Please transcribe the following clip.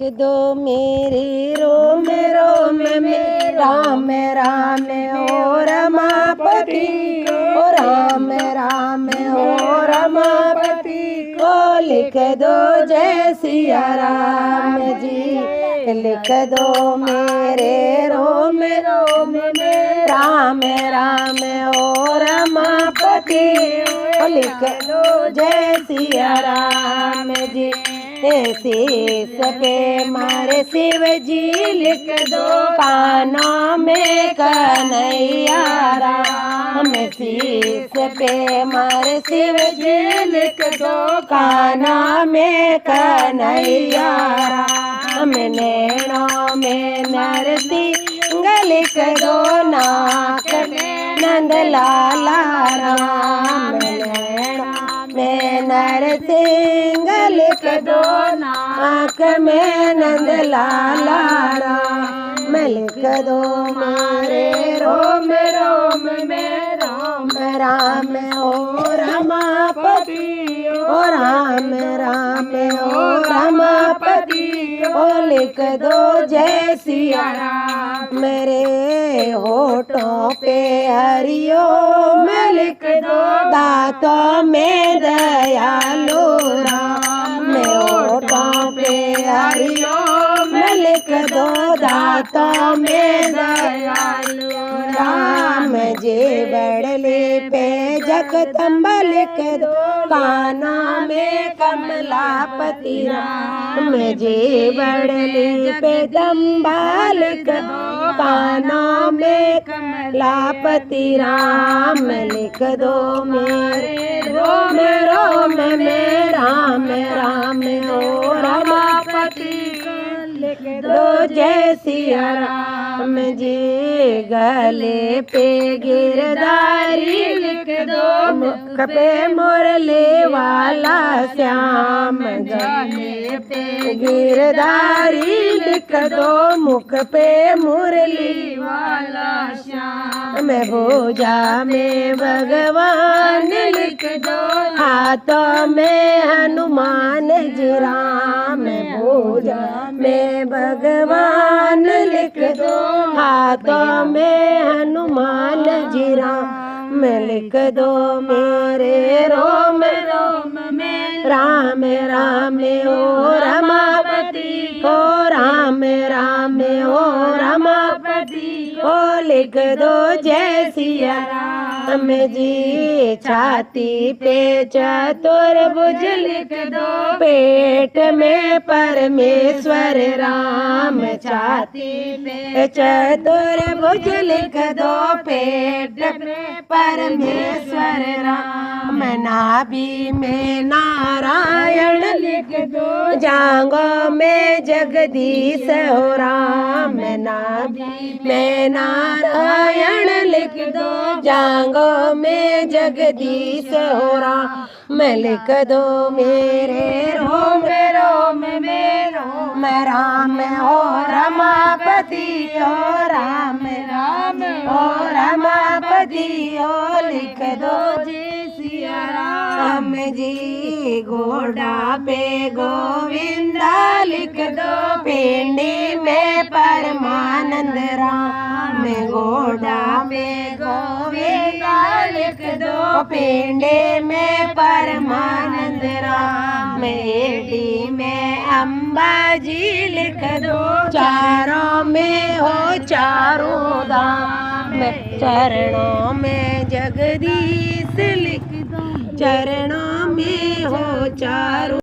दो मेरे रोम रोम में राम राम ओ रमापति ओ राम राम ओ रमापति को लिख दो जय सिया राम जी। लिख दो मेरे रोम रोम में राम राम ओ रमापति को लिख दो जय सिया राम जी। शीस पे मारे शिव जी लिख दो कानों में कन्हैया राम। शीस पे मारे शिव जी लिख दो कानों में कन्हैया राम। नैनों में नरसिंह लिख दो नाक में नंद लाला राम। में नरसिंह लिख दो नाक में नंद लाला राम। लिख दो मेरे रोम रोम में राम राम ओ रमापति ओ राम राम ओ रमापति ओ लिख दो जय सिया राम। मेरे होठों पे हरियो में लिख दो दांतों में दयालु राम। मैं होठों पे हरियो में लिख दो दांतों में दयालु राम। जी बड़ले पे जगदम्बा लिख दो कानों में कमलापति राम। जी बड़ले पे जगदम्बा लिख दो कानों में कमलापति राम। लिख दो मेरे रोम रोम में राम राम ओ रमापति लिख दो जय सिया राम जी। गले पे गिरधारी लिख दो मुख पे मुरली वाला श्याम। गले पे गिरधारी लिख दो मुख पे मुरली वाला श्याम। मैं भुजा में भगवान लिख दो हाथों में हनुमान जी राम। भुजा में भगवान लिख दो हाथों में हनुमान जी राम। लिख दो मेरे रोम रोम में राम राम ओ रमापति ओ राम राम ओ रमापति ओ लिख दो जय सिया राम जी। छाती पे चतुर्भुज लिख दो पेट में परमेश्वर राम। छाती पे चतुर्भुज लिख दो पेट में परमेश्वर राम। नाभि में नारायण लिख दो जांघों में जगदीश हो राम। नाभि में नारायण लिख दो जांघों में जगदीश हो राम। लिख दो मेरे रोम रोम में रोम राम ओ रमापति ओ राम राम ओ रमापति ओ लिख दो जय सिया राम जी। घोड़ा पे गोविंदा लिख दो पिंडी में परमानंद राम। घोड़ा पे गोविंदा लिख दो पिंडी में परमानंद राम। एडी में अम्बाजी लिख दो चारों में हो चारों धाम। चरणों में जगदीश लिख दो चरणों में हो चारों